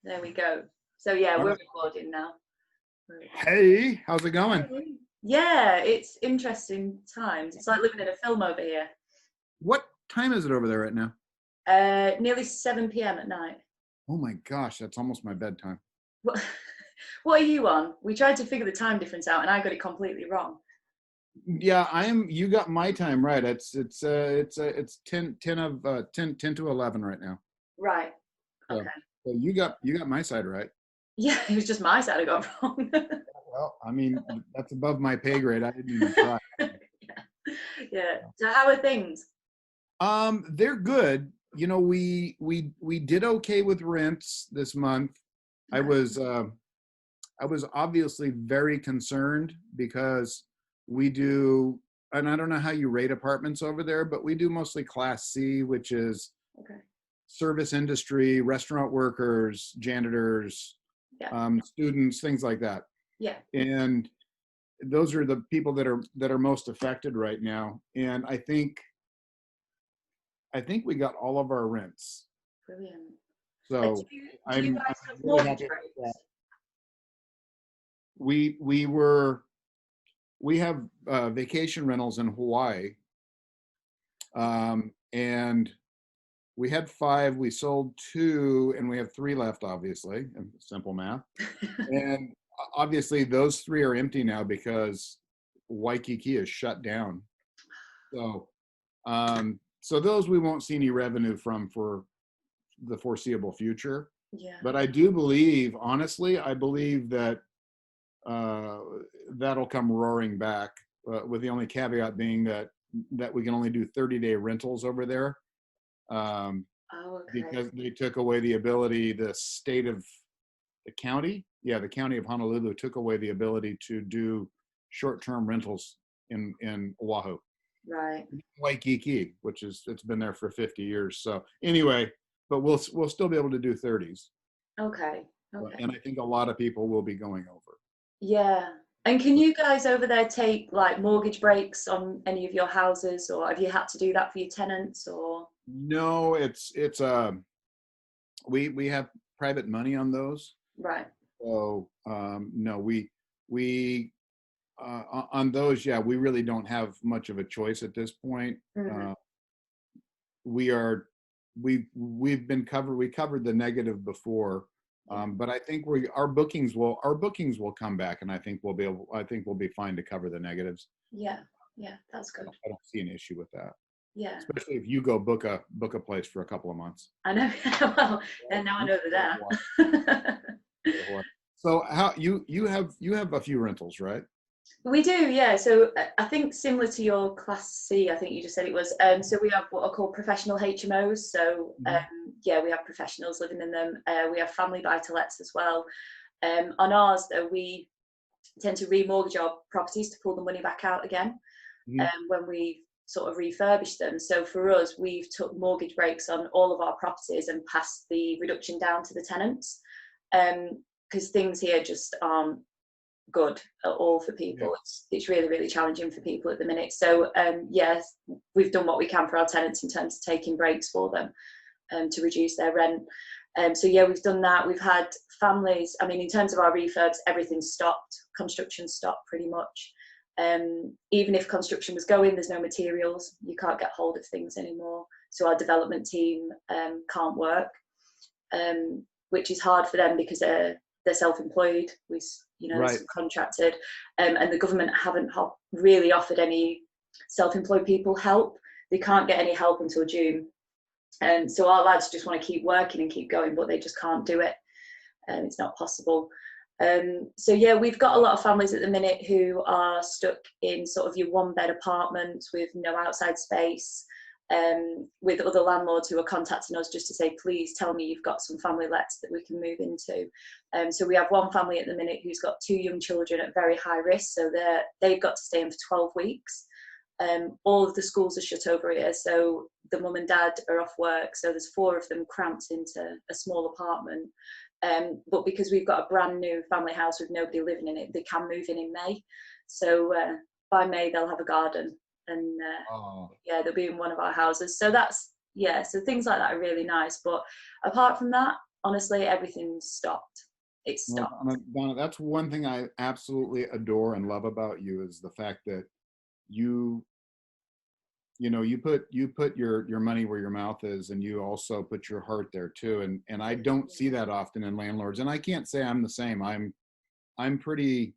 There we go. So yeah, All we're right. recording now. Hey, how's it going? Yeah, it's interesting times. It's like living in a film over here. What time is it over there right now? Nearly 7 p.m. at night. Oh my gosh, that's almost my bedtime. What, what are you on? We tried to figure the time difference out, and I got it completely wrong. Yeah, you got my time right. It's 10 to 11 right now. Right. So, Okay. so you got my side right. Yeah, it was just my side I got wrong. Well, I mean, that's above my pay grade. I didn't even try. Yeah. Yeah. So how are things? They're good. You know, we did okay with rents this month. I Okay. was obviously very concerned because we do, and I don't know how you rate apartments over there, but we do mostly Class C, which is Okay. service industry, restaurant workers, janitors, Yeah. students, things like that. Yeah. And those are the people that are most affected right now. And I think we got all of our rents. Brilliant. So Do you I'm guys have really mortgage happy with that. rates? We have vacation rentals in Hawaii, and we had 5. We sold 2, and we have 3 left. Obviously, simple math. And obviously, those 3 are empty now because Waikiki is shut down. So those we won't see any revenue from for the foreseeable future. Yeah. But I do believe, honestly, I believe that that'll come roaring back, with the only caveat being that we can only do 30-day rentals over there, Oh, okay. because they took away the ability, the county of Honolulu took away the ability to do short-term rentals in Oahu. Right. Waikiki, it's been there for 50 years. So anyway, but we'll still be able to do 30s. Okay. Okay. And I think a lot of people will be going over. Yeah. And can you guys over there take like mortgage breaks on any of your houses, or have you had to do that for your tenants, or? No, we have private money on those. Right. So no, we on those, yeah, we really don't have much of a choice at this point. Mm-hmm. We've been covered. We covered the negative before, but I think our bookings will come back, and I think we'll be fine to cover the negatives. Yeah. Yeah. That's good. I don't see an issue with that, Yeah. especially if you go book a place for a couple of months. I know. Well, and now I know that. So how you have a few rentals, right? We do, yeah. So I think similar to your Class C, I think you just said it was. So we have what are called professional HMOs. So yeah, we have professionals living in them. We have family buy-to-lets as well. On ours, though, we tend to remortgage our properties to pull the money back out again when we sort of refurbish them. So for us, we've took mortgage breaks on all of our properties and passed the reduction down to the tenants, because things here just aren't good at all for people. Yeah. It's really, really challenging for people at the minute. So yes, we've done what we can for our tenants in terms of taking breaks for them to reduce their rent. So yeah, we've done that. We've had families, I mean, in terms of our refurbs, everything's stopped. Construction stopped pretty much. Even if construction was going, there's no materials. You can't get hold of things anymore. So our development team can't work, which is hard for them because they're self-employed, right. Contracted, and the government haven't really offered any self-employed people help. They can't get any help until June. So our lads just want to keep working and keep going, but they just can't do it. It's not possible. So yeah, we've got a lot of families at the minute who are stuck in sort of your 1-bed apartments with no outside space, with other landlords who are contacting us just to say, please tell me you've got some family lets that we can move into. So we have one family at the minute who's got 2 young children at very high risk, so they've got to stay in for 12 weeks. All of the schools are shut over here, so the mum and dad are off work, so there's 4 of them cramped into a small apartment. But because we've got a brand new family house with nobody living in it, they can move in May. So by May they'll have a garden, and yeah, they'll be in one of our houses. So so things like that are really nice. But apart from that, honestly, everything's stopped. It's Well, stopped. Donna, that's one thing I absolutely adore and love about you is the fact that you you put your money where your mouth is, and you also put your heart there too. And I don't see that often in landlords. And I can't say I'm the same. I'm pretty.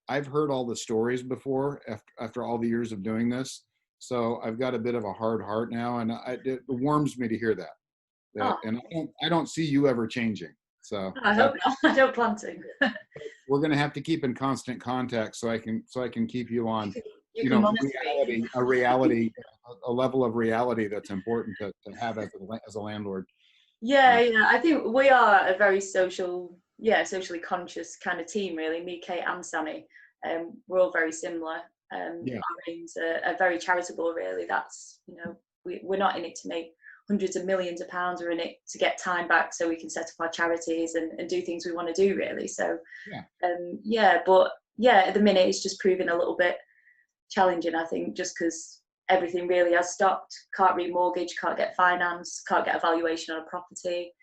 I've heard all the stories before after all the years of doing this, so I've got a bit of a hard heart now, and it warms me to hear that. Oh, And I don't see you ever changing. So I that hope not. I don't plan to. we're going to have to keep in constant contact so I can keep you on, You can monitor reality, me. a level of reality that's important to have as a landlord. Yeah, Uh, yeah. I think we are a very socially conscious kind of team, really. Me, Kate, and Sammy. We're all very similar. yeah, Our aims are very charitable, really. That's, we're not in it to make hundreds of millions of pounds. We're in it to get time back so we can set up our charities and do things we want to do, really. So, yeah. but yeah, at the minute it's just proving a little bit challenging, I think, just because everything really has stopped. Can't remortgage, can't get finance, can't get a valuation on a property.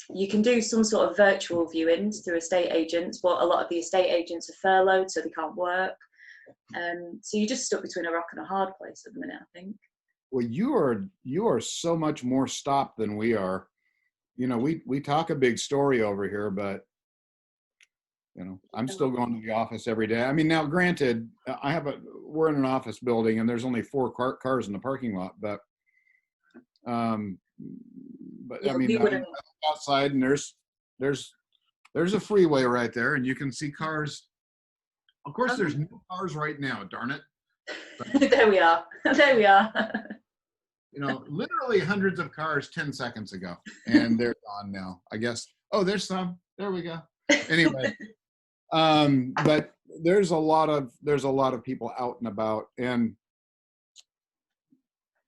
You can do some sort of virtual viewings through estate agents, but a lot of the estate agents are furloughed, so they can't work. So you're just stuck between a rock and a hard place at the minute, I think. Well, you are so much more stopped than we are. We talk a big story over here, but I'm still going to the office every day. I mean, now granted, we're in an office building and there's only four cars in the parking lot, um, but Yeah, I mean, we I wouldn't. look outside and there's a freeway right there, and you can see cars. Of course, there's no cars right now. Darn it! But, There we are. There we are. literally hundreds of cars 10 seconds ago, and they're gone now. I guess. Oh, there's some. There we go. Anyway. But there's a lot of people out and about, and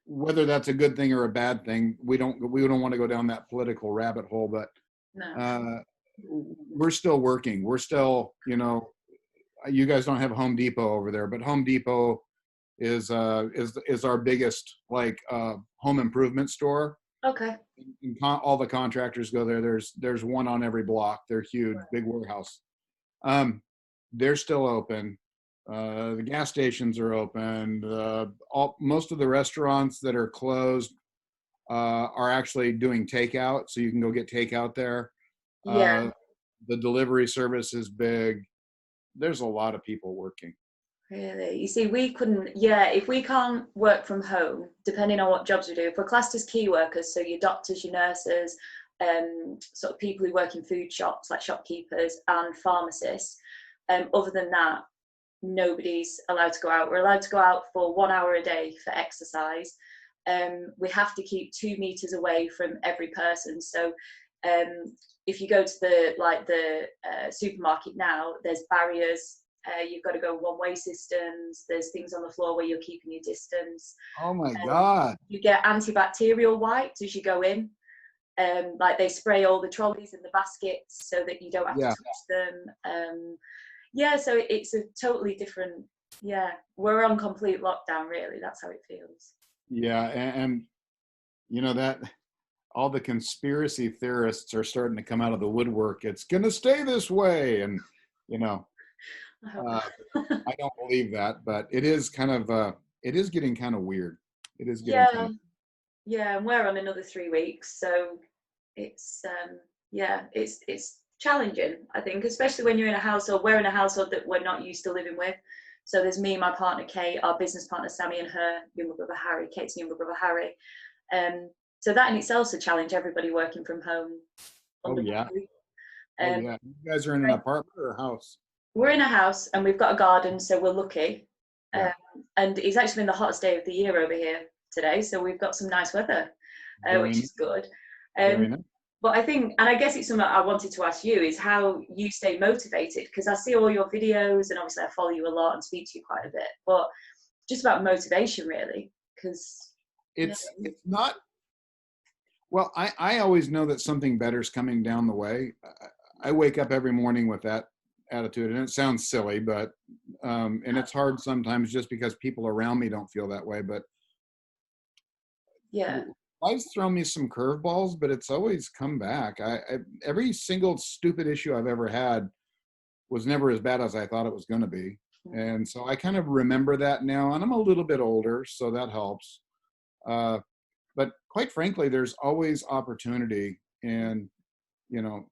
whether that's a good thing or a bad thing, we don't want to go down that political rabbit hole, but No. we're still working. We're still, you guys don't have Home Depot over there, but Home Depot is our biggest home improvement store. Okay. And all the contractors go there. There's one on every block. They're huge, big warehouse. They're still open. The gas stations are open. Most of the restaurants that are closed are actually doing takeout, so you can go get takeout there. Yeah. The delivery service is big. There's a lot of people working. Really? You see, we couldn't, yeah, if we can't work from home, depending on what jobs we do, if we're classed as key workers, so your doctors, your nurses, sort of people who work in food shops, like shopkeepers and pharmacists, other than that, nobody's allowed to go out. We're allowed to go out for 1 hour a day for exercise. We have to keep 2 meters away from every person. So if you go to the supermarket now, there's barriers. You've got to go one-way systems. There's things on the floor where you're keeping your distance. Oh my God. You get antibacterial wipes as you go in. They spray all the trolleys and the baskets so that you don't have to touch them. So it's a totally different, we're on complete lockdown, really. That's how it feels. Yeah, and that all the conspiracy theorists are starting to come out of the woodwork. It's going to stay this way, and I don't believe that, but it is getting kind of weird. It is getting and we're on another 3 weeks, so it's it's challenging, I think, especially when you're in a household. We're in a household that we're not used to living with. So there's me, my partner Kate, our business partner Sammy, and her younger brother Harry, Kate's younger brother Harry. So that in itself is a challenge, everybody working from home. Oh yeah. You guys are in an apartment or a house? We're in a house and we've got a garden, so we're lucky. Yeah. And it's actually been the hottest day of the year over here today, so we've got some nice weather, which is good. But I think, and I guess it's something I wanted to ask you, is how you stay motivated, because I see all your videos and obviously I follow you a lot and speak to you quite a bit, but just about motivation, really, because it's not, well, I always know that something better is coming down the way. I wake up every morning with that attitude, and it sounds silly, but and it's hard sometimes just because people around me don't feel that way, but life's thrown me some curveballs, but it's always come back. Every single stupid issue I've ever had was never as bad as I thought it was going to be. And so I kind of remember that now, and I'm a little bit older, so that helps. Uh, but quite frankly, there's always opportunity, and you know,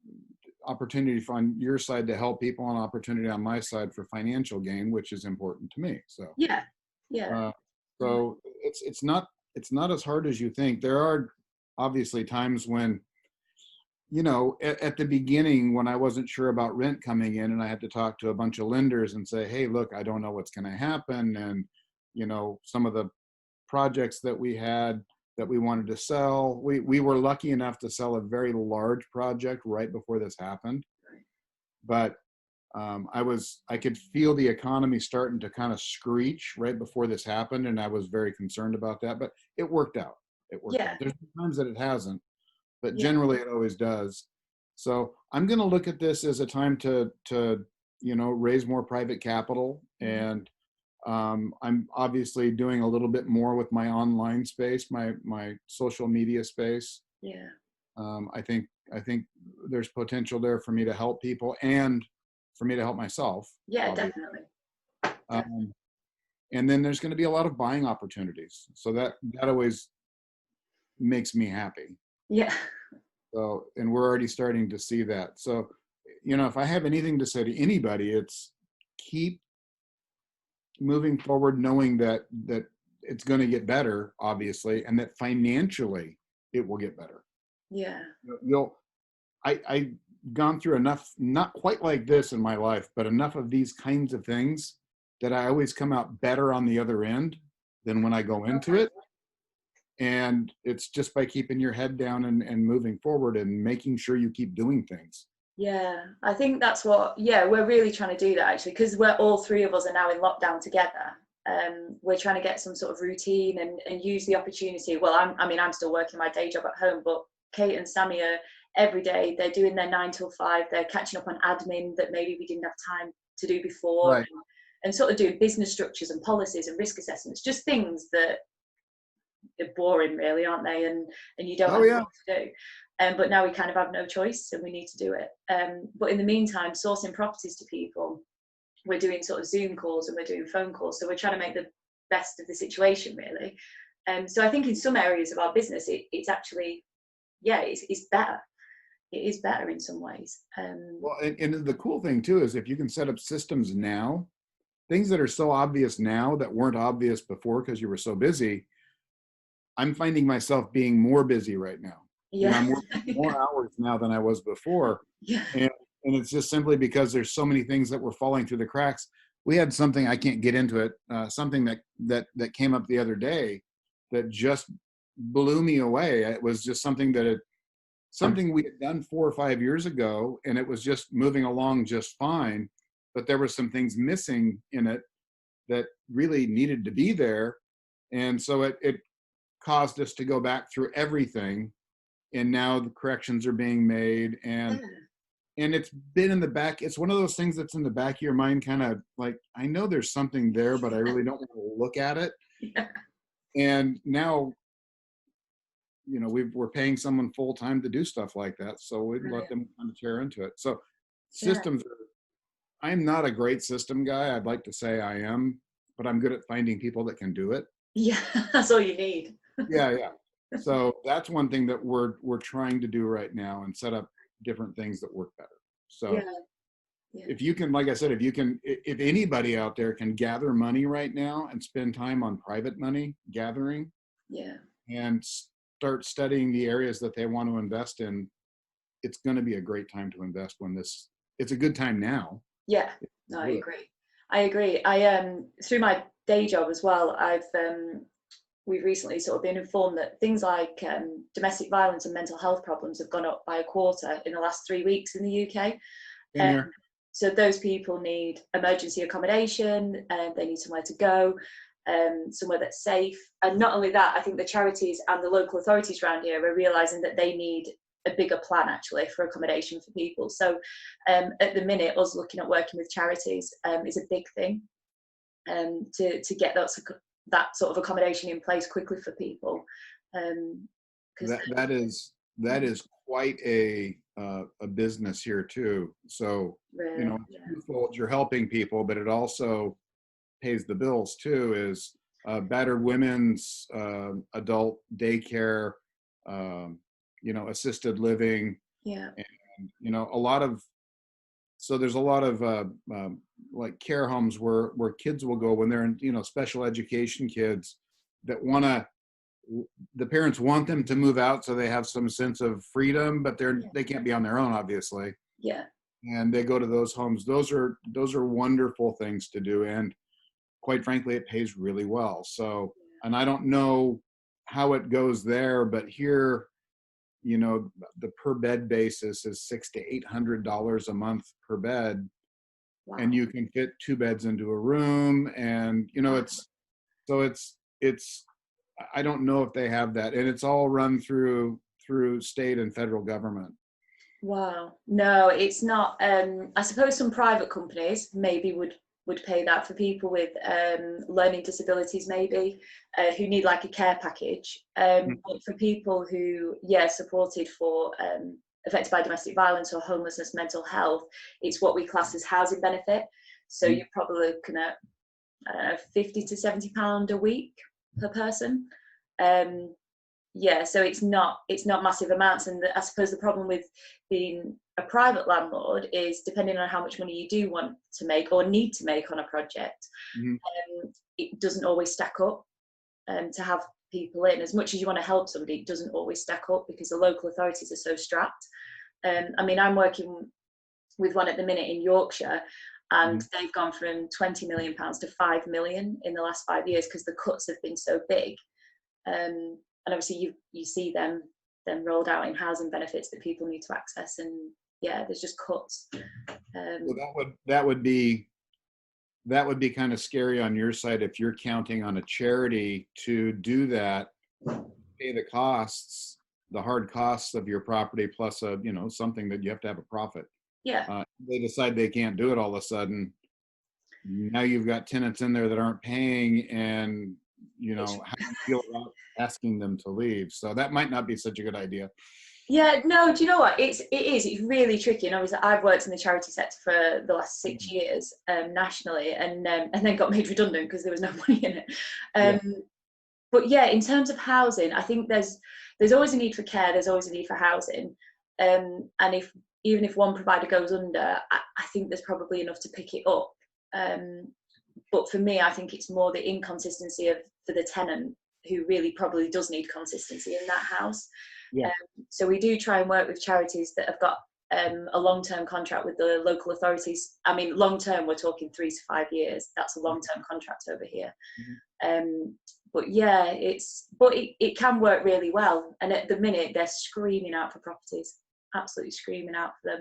opportunity on your side to help people, and opportunity on my side for financial gain, which is important to me. So Yeah, yeah, uh, so it's not as hard as you think. There are obviously times when, at the beginning when I wasn't sure about rent coming in, and I had to talk to a bunch of lenders and say, hey, look, I don't know what's going to happen. And, some of the projects that we had that we wanted to sell, we were lucky enough to sell a very large project right before this happened. But I could feel the economy starting to kind of screech right before this happened. And I was very concerned about that, but it worked out. It worked yeah, out. There's times that it hasn't, but yeah, generally it always does. So I'm going to look at this as a time to raise more private capital. And I'm obviously doing a little bit more with my online space, my social media space. yeah, I think there's potential there for me to help people and for me to help myself, yeah, obviously. definitely. Um, and then there's going to be a lot of buying opportunities. So that always makes me happy. Yeah, So, and we're already starting to see that. So, if I have anything to say to anybody, it's keep moving forward, knowing that it's going to get better, obviously, and that financially it will get better. yeah, I've gone through enough, not quite like this in my life, but enough of these kinds of things that I always come out better on the other end than when I go into it. And it's just by keeping your head down and moving forward and making sure you keep doing things. yeah. I think that's what, yeah, we're really trying to do that actually, because we're all three of us are now in lockdown together. We're trying to get some sort of routine and use the opportunity. Well, I'm still working my day job at home, but Kate and Sammy are every day, they're doing their 9 till 5, they're catching up on admin that maybe we didn't have time to do before. Right. And sort of doing business structures and policies and risk assessments, just things that are boring really, aren't they? And you don't Oh, have yeah. much to do. But now we kind of have no choice and we need to do it. But in the meantime, sourcing properties to people, we're doing sort of Zoom calls and we're doing phone calls. So we're trying to make the best of the situation really. So I think in some areas of our business, it's actually, yeah, it's better. It is better in some ways. Well, and the cool thing too is if you can set up systems now, things that are so obvious now that weren't obvious before because you were so busy, I'm finding myself being more busy right now. Yeah. I'm working more hours now than I was before. Yeah. And it's just simply because there's so many things that were falling through the cracks. We had something, I can't get into it, something that came up the other day that just blew me away. It was just something something we had done 4 or 5 years ago, and it was just moving along just fine. But there were some things missing in it that really needed to be there. And so it caused us to go back through everything. And now the corrections are being made. And it's been in the back. It's one of those things that's in the back of your mind, kind of like, I know there's something there, but I really don't want to look at it. Yeah. And now, we're paying someone full time to do stuff like that. So we'd let them kind of tear into it. So systems I'm not a great system guy. I'd like to say I am, but I'm good at finding people that can do it. Yeah, that's all you need. Yeah. So that's one thing that we're trying to do right now and set up different things that work better. So if you can, like I said, if anybody out there can gather money right now and spend time on private money gathering, and start studying the areas that they want to invest in, it's going to be a great time to invest it's a good time now. Yeah, no, I agree. I through my day job as well, we've recently sort of been informed that things like domestic violence and mental health problems have gone up by 1/4 in the last 3 weeks in the UK. So those people need emergency accommodation, they need somewhere to go, somewhere that's safe. And not only that, I think the charities and the local authorities around here are realising that they need a bigger plan actually for accommodation for people. So at the minute, us looking at working with charities is a big thing, to get that sort of accommodation in place quickly for people. That is quite a business here too. So really, it's twofold. You're helping people, but it also pays the bills too. Is battered women's adult daycare, assisted living, yeah, and a lot of. So there's a lot of like care homes where kids will go when they're in special education kids that want to, the parents want them to move out so they have some sense of freedom, but they can't be on their own, obviously. yeah. And they go to those homes. Those are wonderful things to do, and quite frankly, it pays really well. So, and I don't know how it goes there, but here, the per bed basis is $600 to $800 a month per bed, Wow. and you can fit 2 beds into a room, and it's I don't know if they have that, and it's all run through state and federal government. Wow. No, it's not. I suppose some private companies maybe would pay that for people with learning disabilities, maybe who need like a care package. But for people who, supported for affected by domestic violence or homelessness, mental health, it's what we class as housing benefit. So you're probably looking at £50 to £70 a week per person. So it's not massive amounts, and I suppose the problem with being a private landlord is depending on how much money you do want to make or need to make on a project, it doesn't always stack up to have people in. As much as you want to help somebody, it doesn't always stack up because the local authorities are so strapped. I'm working with one at the minute in Yorkshire, and they've gone from £20 million to £5 million in the last 5 years because the cuts have been so big. And obviously you see them rolled out in housing benefits that people need to access, and there's just cuts. Well, that would be kind of scary on your side if you're counting on a charity to do that, pay the costs, the hard costs of your property, plus something that you have to have a profit. They decide they can't do it all of a sudden. Now you've got tenants in there that aren't paying, and how do you feel about asking them to leave? So that might not be such a good idea. Yeah, no, do you know what? It's really tricky. And obviously I've worked in the charity sector for the last 6 years nationally, and then got made redundant because there was no money in it. But in terms of housing, I think there's always a need for care, there's always a need for housing. And even if one provider goes under, I think there's probably enough to pick it up. But for me, I think it's more the inconsistency for the tenant who really probably does need consistency in that house. So we do try and work with charities that have got a long-term contract with the local authorities. I mean, long-term, we're talking 3 to 5 years. That's a long-term contract over here. But it can work really well. And at the minute, they're screaming out for properties, absolutely screaming out for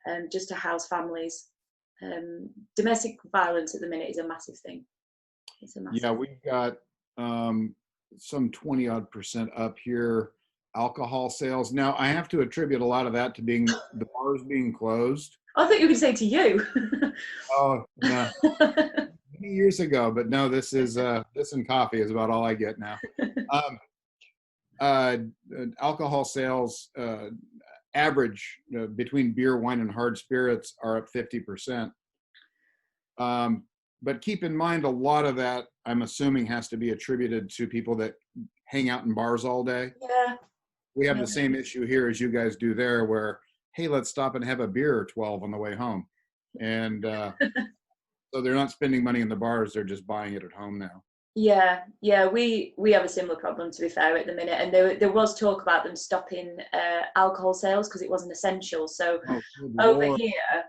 them, just to house families. Domestic violence at the minute is a massive thing. It's a massive we've got some 20% up here. Alcohol sales. Now I have to attribute a lot of that to the bars being closed. I thought you could say to you. Oh no. Many years ago, but no, this and coffee is about all I get now. Alcohol sales average between beer, wine, and hard spirits are up 50%. But keep in mind, a lot of that, I'm assuming, has to be attributed to people that hang out in bars all day. We have the same issue here as you guys do there, where, hey, let's stop and have a beer or 12 on the way home. And so they're not spending money in the bars, they're just buying it at home now. We have a similar problem, to be fair, at the minute. And there was talk about them stopping alcohol sales because it wasn't essential. So over here,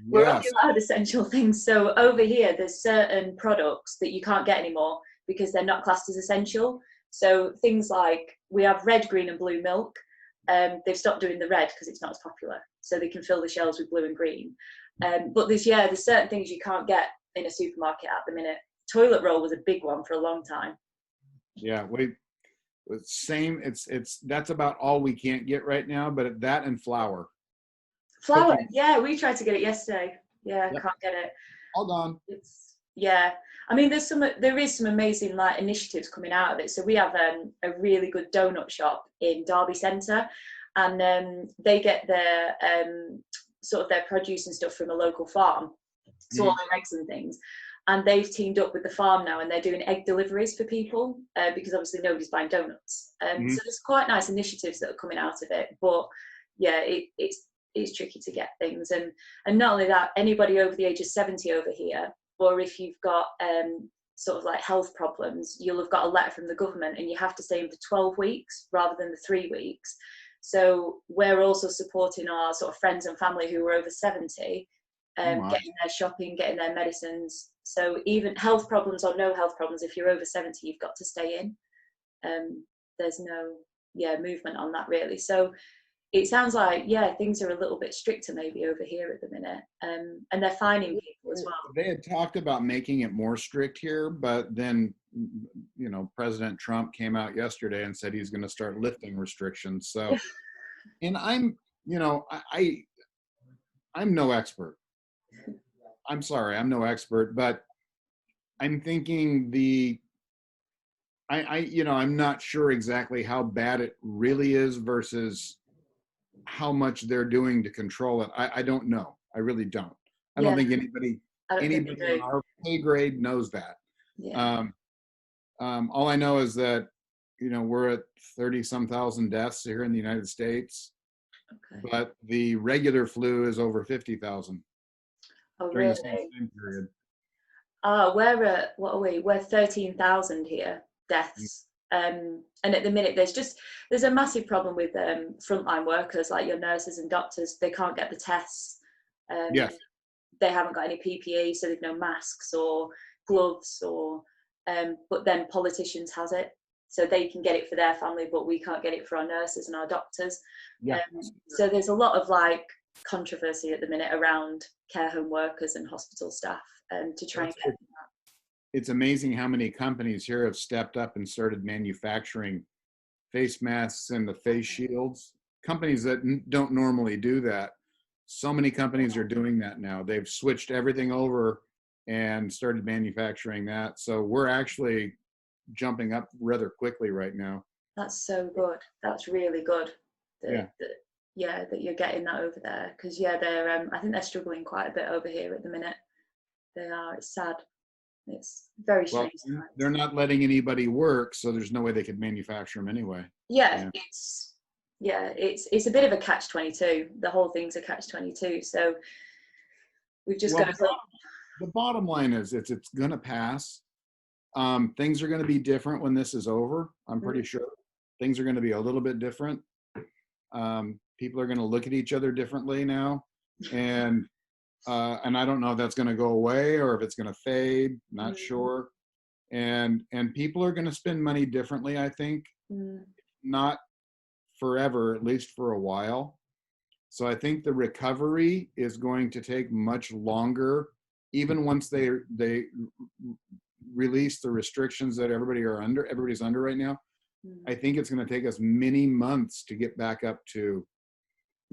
we're only allowed essential things. So over here, there's certain products that you can't get anymore because they're not classed as essential. So things like, we have red, green, and blue milk. They've stopped doing the red because it's not as popular. So they can fill the shelves with blue and green. But there's certain things you can't get in a supermarket at the minute. Toilet roll was a big one for a long time. That's about all we can't get right now, but that and flour. We tried to get it yesterday. Can't get it. All gone. Yeah, I mean, there is some amazing like initiatives coming out of it. So we have a really good donut shop in Derby Centre, and they get their sort of their produce and stuff from a local farm, so all their eggs and things. And they've teamed up with the farm now, and they're doing egg deliveries for people because obviously nobody's buying donuts. So there's quite nice initiatives that are coming out of it. But yeah, it's tricky to get things, and not only that, anybody over the age of 70 over here, or if you've got sort of like health problems, you'll have got a letter from the government, and you have to stay in for 12 weeks rather than the 3 weeks. So we're also supporting our sort of friends and family who are over 70, getting their shopping, getting their medicines. So even health problems or no health problems, if you're over 70, you've got to stay in. There's no movement on that really. So it sounds like things are a little bit stricter maybe over here at the minute, and they're fining people as well. They had talked about making it more strict here, but then President Trump came out yesterday and said he's going to start lifting restrictions. So, and I'm no expert. I'm sorry, I'm no expert, but I'm thinking I'm not sure exactly how bad it really is versus how much they're doing to control it. I don't know. I really don't. I don't think anybody on our pay grade knows that. Yeah. All I know is that, we're at 30-some thousand deaths here in the United States, but the regular flu is over 50,000 during the same period. We're at, what are we? We're 13,000 here, deaths. And at the minute, there's a massive problem with frontline workers like your nurses and doctors. They can't get the tests. Yes. They haven't got any PPE, so they've no masks or gloves, but then politicians has it, so they can get it for their family, but we can't get it for our nurses and our doctors. So there's a lot of like controversy at the minute around care home workers and hospital staff, to try and get that. It's amazing how many companies here have stepped up and started manufacturing face masks and the face shields. Companies that don't normally do that. So many companies are doing that now. They've switched everything over and started manufacturing that. So we're actually jumping up rather quickly right now. That's so good. That's really good. That you're getting that over there, because they're I think they're struggling quite a bit over here at the minute. They are. It's sad. It's very strange. Well, they're not letting anybody work, so there's no way they could manufacture them anyway. It's a bit of a catch-22. The whole thing's a catch-22. So we've just got to. The bottom line is it's going to pass. Things are going to be different when this is over. I'm pretty sure things are going to be a little bit different. People are going to look at each other differently now, and I don't know if that's going to go away or if it's going to fade. Not sure. And people are going to spend money differently, I think. Not forever, at least for a while. So I think the recovery is going to take much longer, even once they release the restrictions that everybody's under right now. I think it's going to take us many months to get back up to,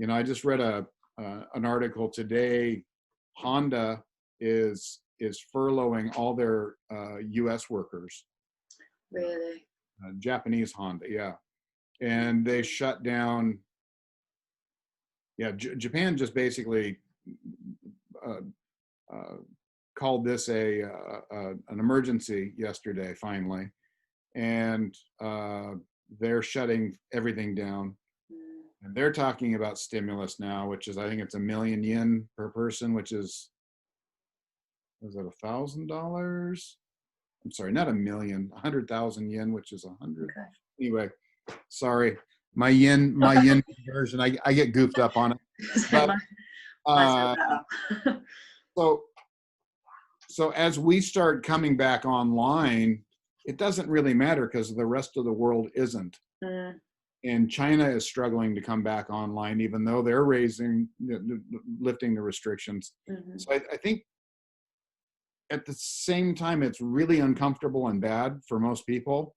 I just read an article today. Honda is furloughing all their U.S. workers. Really? Japanese Honda, yeah. And they shut down. Yeah, Japan just basically called this an emergency yesterday, finally, and they're shutting everything down. And they're talking about stimulus now, which is, I think it's 1 million yen per person, which is it $1,000? I'm sorry, not 1 million, 100,000 yen, which is 100. Okay. Anyway, sorry, my yen version, I get goofed up on it. But, so as we start coming back online, it doesn't really matter because the rest of the world isn't. And China is struggling to come back online, even though they're lifting the restrictions. So I think at the same time, it's really uncomfortable and bad for most people.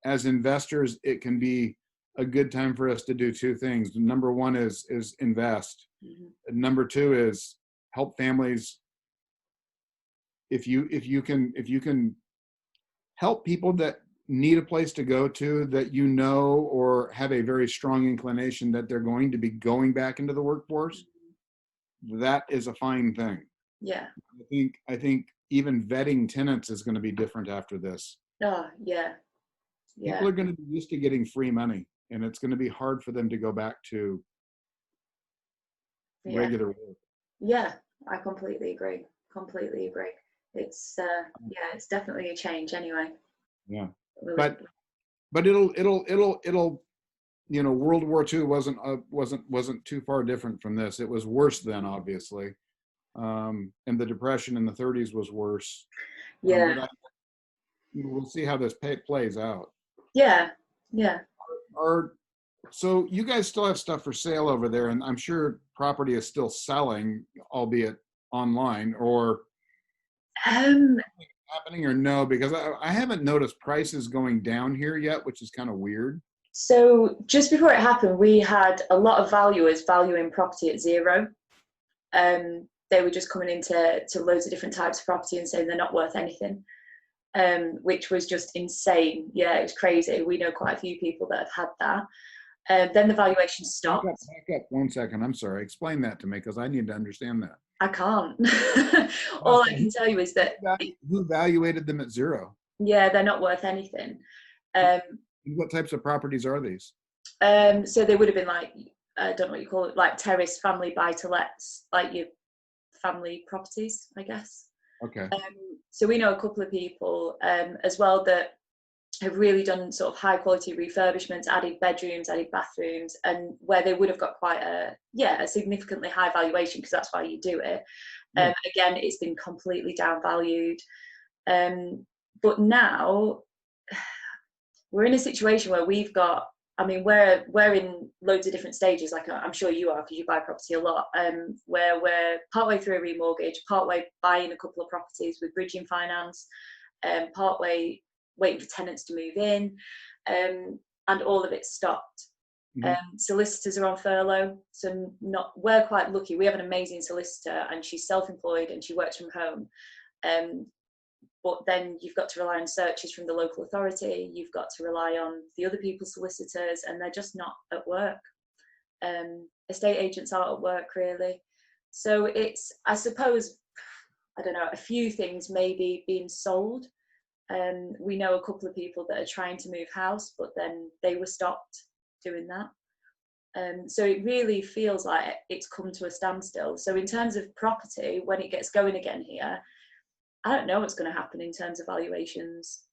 As investors, it can be a good time for us to do two things. Number one is invest. And number two is help families if you can help people that need a place to go to, that you know or have a very strong inclination that they're going to be going back into the workforce, that is a fine thing. Yeah. I think even vetting tenants is going to be different after this. Oh, yeah. Yeah. People are going to be used to getting free money, and it's going to be hard for them to go back to Yeah. regular work. Yeah. I completely agree. Completely agree. It's yeah, it's definitely a change anyway. Yeah. But it'll World War II wasn't too far different from this. It was worse then, obviously. And the Depression in the 30s was worse. Yeah. But we'll see how this plays out. Yeah. Yeah. So you guys still have stuff for sale over there, and I'm sure property is still selling, albeit online, or happening, or no? Because I haven't noticed prices going down here yet, which is kind of weird. So just before it happened, we had a lot of valuers valuing property at zero. They were just coming into loads of different types of property and saying they're not worth anything, which was just insane. Yeah, it was crazy. We know quite a few people that have had that. Then the valuation stopped. Back up 1 second. I'm sorry. Explain that to me, because I need to understand that. I can't. All I can tell you is that who evaluated them at zero? Yeah, they're not worth anything. What types of properties are these? So they would have been like, I don't know what you call it, like terrace family buy-to-lets, like your family properties, I guess. Okay. So we know a couple of people as well that have really done sort of high quality refurbishments, added bedrooms, added bathrooms, and where they would have got quite a significantly high valuation, because that's why you do it. Yeah. Again, it's been completely downvalued. But now we're in a situation where we've got, I mean, we're in loads of different stages, like I'm sure you are, because you buy property a lot, where we're partway through a remortgage, partway buying a couple of properties with bridging finance, partway waiting for tenants to move in, and all of it stopped. Mm-hmm. Solicitors are on furlough, so we're quite lucky. We have an amazing solicitor, and she's self-employed and she works from home. But then you've got to rely on searches from the local authority, you've got to rely on the other people's solicitors, and they're just not at work. Estate agents aren't at work, really. So it's, I suppose, I don't know, a few things maybe being sold. We know a couple of people that are trying to move house, but then they were stopped doing that. So it really feels like it's come to a standstill. So in terms of property, when it gets going again here, I don't know what's going to happen in terms of valuations.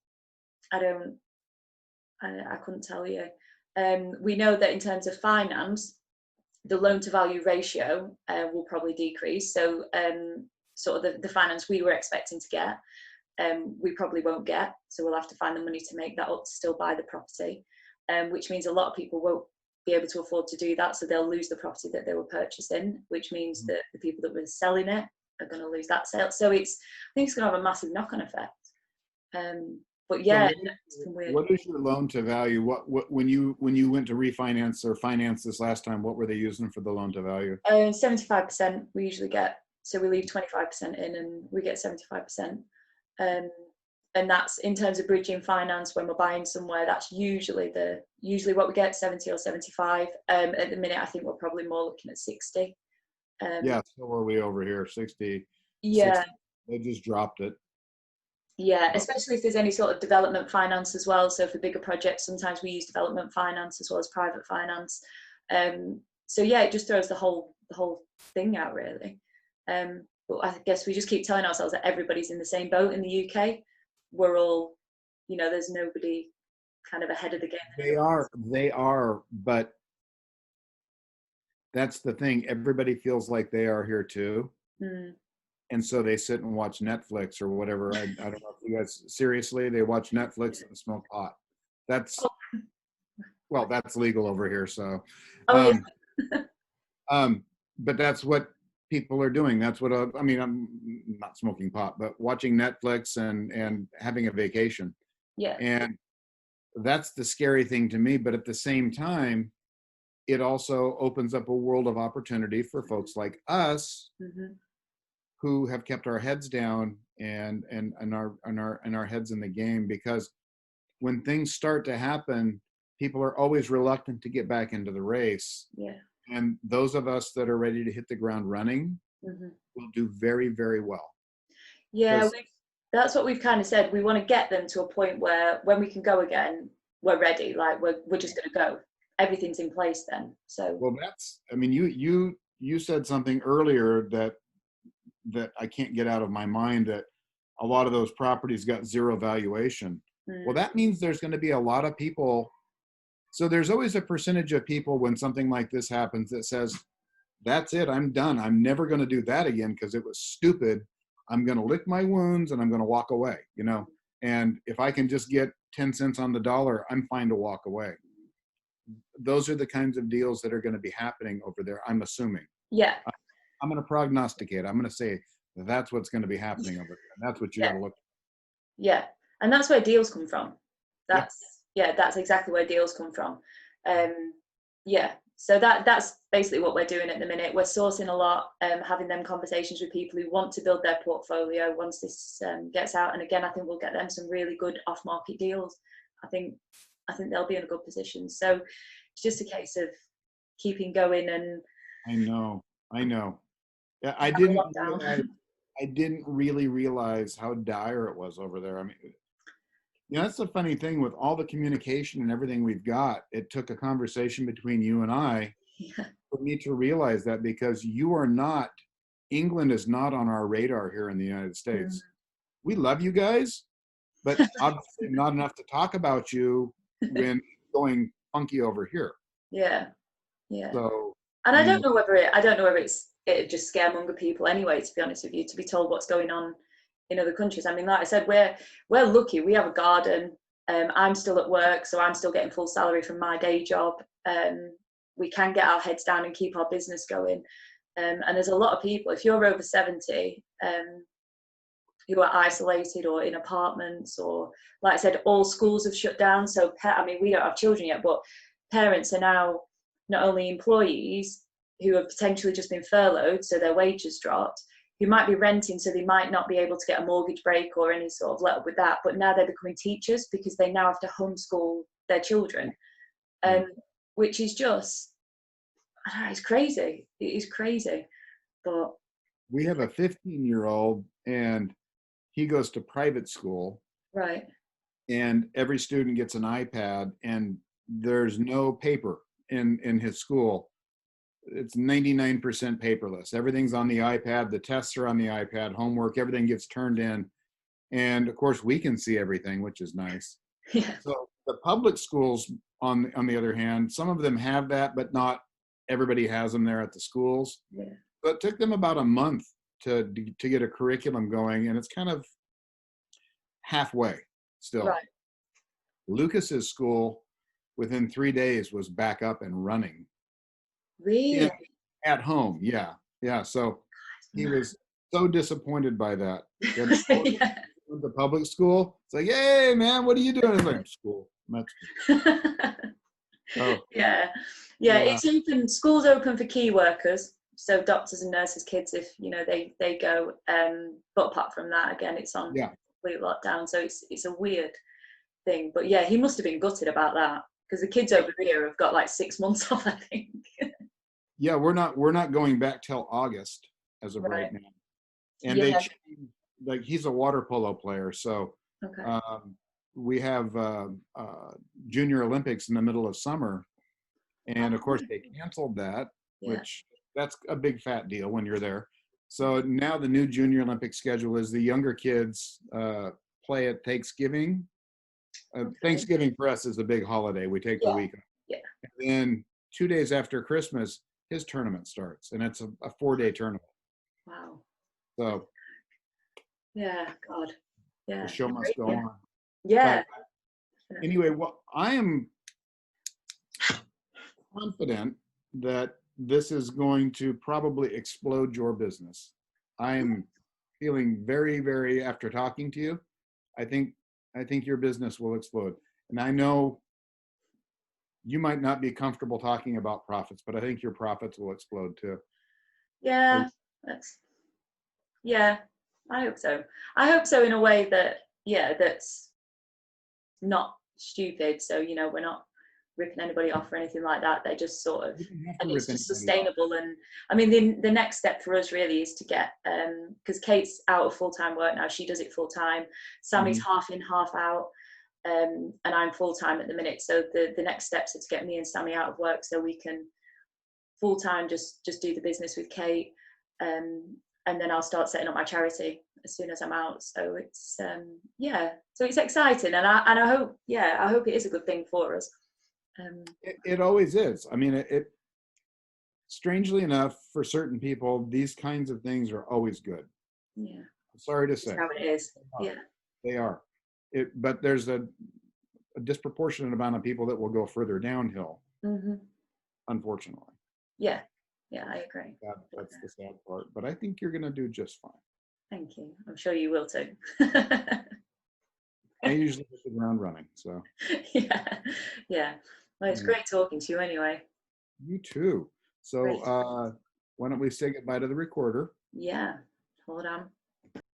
I couldn't tell you. We know that in terms of finance, the loan to value ratio will probably decrease. So sort of the finance we were expecting to get, we probably won't get. So we'll have to find the money to make that up to still buy the property, which means a lot of people won't be able to afford to do that. So they'll lose the property that they were purchasing, which means that the people that were selling it are going to lose that sale. So I think it's going to have a massive knock-on effect. But yeah, so what is your loan to value? What when you went to refinance or finance this last time, what were they using for the loan to value? 75% we usually get. So we leave 25% in, and we get 75%. And that's in terms of bridging finance. When we're buying somewhere, that's usually what we get, 70 or 75. At the minute, I think we're probably more looking at 60. Yeah, so are we over here, 60. Yeah. 60. They just dropped it. Yeah, especially if there's any sort of development finance as well. So for bigger projects, sometimes we use development finance as well as private finance. So yeah, it just throws the whole thing out, really. But I guess we just keep telling ourselves that everybody's in the same boat in the UK. We're all, there's nobody kind of ahead of the game. They are, but that's the thing. Everybody feels like they are here too. Mm. And so they sit and watch Netflix or whatever. I don't know if you guys, seriously, they watch Netflix and smoke pot. That's legal over here. So, but that's what people are doing. That's what, I'm not smoking pot, but watching Netflix and having a vacation. Yeah. And that's the scary thing to me. But at the same time, it also opens up a world of opportunity for folks like us, mm-hmm. who have kept our heads down and our heads in the game, because when things start to happen, people are always reluctant to get back into the race. Yeah. And those of us that are ready to hit the ground running will do very, very well. Yeah, that's what we've kind of said. We want to get them to a point where when we can go again, we're ready. Like we're just going to go. Everything's in place then. So well, I mean, you said something earlier that I can't get out of my mind, that a lot of those properties got zero valuation. Well, that means there's going to be a lot of people. So there's always a percentage of people when something like this happens that says, that's it, I'm done. I'm never going to do that again because it was stupid. I'm going to lick my wounds and I'm going to walk away, you know? And if I can just get 10 cents on the dollar, I'm fine to walk away. Those are the kinds of deals that are going to be happening over there, I'm assuming. Yeah. I'm going to prognosticate. I'm going to say that's what's going to be happening over there. And that's what you got to look at. Yeah. And that's where deals come from. That's exactly where deals come from. Yeah. So that's basically what we're doing at the minute. We're sourcing a lot, having them conversations with people who want to build their portfolio once this gets out. And again, I think we'll get them some really good off-market deals. I think they'll be in a good position. So it's just a case of keeping going. And I know. Yeah, I didn't really realize how dire it was over there. I mean, you know, that's the funny thing with all the communication and everything we've got. It took a conversation between you and I for me to realize that, because England is not on our radar here in the United States. We love you guys, but obviously not enough to talk about you when going funky over here. Yeah. Yeah. So, and I don't know whether it just scaremonger people anyway, to be honest with you, to be told what's going on in other countries. I mean, like I said, we're lucky. We have a garden. I'm still at work, so I'm still getting full salary from my day job. We can get our heads down and keep our business going. And there's a lot of people, if you're over 70, who are isolated or in apartments, or like I said, all schools have shut down. So, I mean, we don't have children yet, but parents are now not only employees who have potentially just been furloughed, so their wages dropped, who might be renting, so they might not be able to get a mortgage break or any sort of let up with that, but now they're becoming teachers because they now have to homeschool their children, which is just, I don't know, it's crazy. It is crazy. But we have a 15-year-old and he goes to private school. Right. And every student gets an iPad and there's no paper in his school. It's 99% paperless. Everything's on the iPad. The tests are on the iPad. Homework, everything gets turned in. And of course, we can see everything, which is nice. Yeah. So the public schools, on the other hand, some of them have that, but not everybody has them there at the schools. Yeah. So it took them about a month to get a curriculum going, and it's kind of halfway still. Right. Lucas's school, within 3 days, was back up and running. Really? At home, yeah. So he was so disappointed by that. Yeah. The public school, it's like, hey, man, what are you doing? It's like, school. Oh. Yeah. It's open. School's open for key workers, so doctors and nurses' kids, if they go. But apart from that, again, it's on complete lockdown. So it's a weird thing. But yeah, he must have been gutted about that, because the kids over here have got like 6 months off, I think. Yeah, we're not going back till August as of right now. And they changed, like, he's a water polo player, so we have Junior Olympics in the middle of summer, and of course they canceled that, which that's a big fat deal when you're there. So now the new Junior Olympic schedule is the younger kids play at Thanksgiving. Thanksgiving for us is a big holiday. We take the week. Yeah. And then 2 days after Christmas, his tournament starts, and it's a 4-day tournament. Wow. So. Yeah, God. Yeah. The show must go on. Yeah. But anyway, I am confident that this is going to probably explode your business. I am feeling very, very, after talking to you, I think your business will explode. And I know you might not be comfortable talking about profits, but I think your profits will explode too. Yeah, Yeah, I hope so. I hope so in a way that, yeah, that's not stupid. So, you know, we're not ripping anybody off or anything like that. They're just sort of, You don't have to and rip it's just anybody off. sustainable. And I mean, the next step for us really is to get, because Kate's out of full-time work now, she does it full-time. Sammy's Mhm. half in, half out. And I'm full-time at the minute. So the next steps are to get me and Sammy out of work so we can full-time just do the business with Kate. And then I'll start setting up my charity as soon as I'm out. So it's yeah, so it's exciting, and I hope, yeah, I hope it is a good thing for us. It always is. I mean, strangely enough, for certain people, these kinds of things are always good. Yeah, Sorry to it's say. how it is. Yeah. They are. But there's a disproportionate amount of people that will go further downhill, Hmm. unfortunately. Yeah, yeah, I agree. That's the sad part. But I think you're going to do just fine. Thank you. I'm sure you will too. I usually hit the ground running. So Yeah, yeah. Well, it's yeah. great talking to you anyway. You too. So Great. why don't we say goodbye to the recorder? Yeah. Hold on.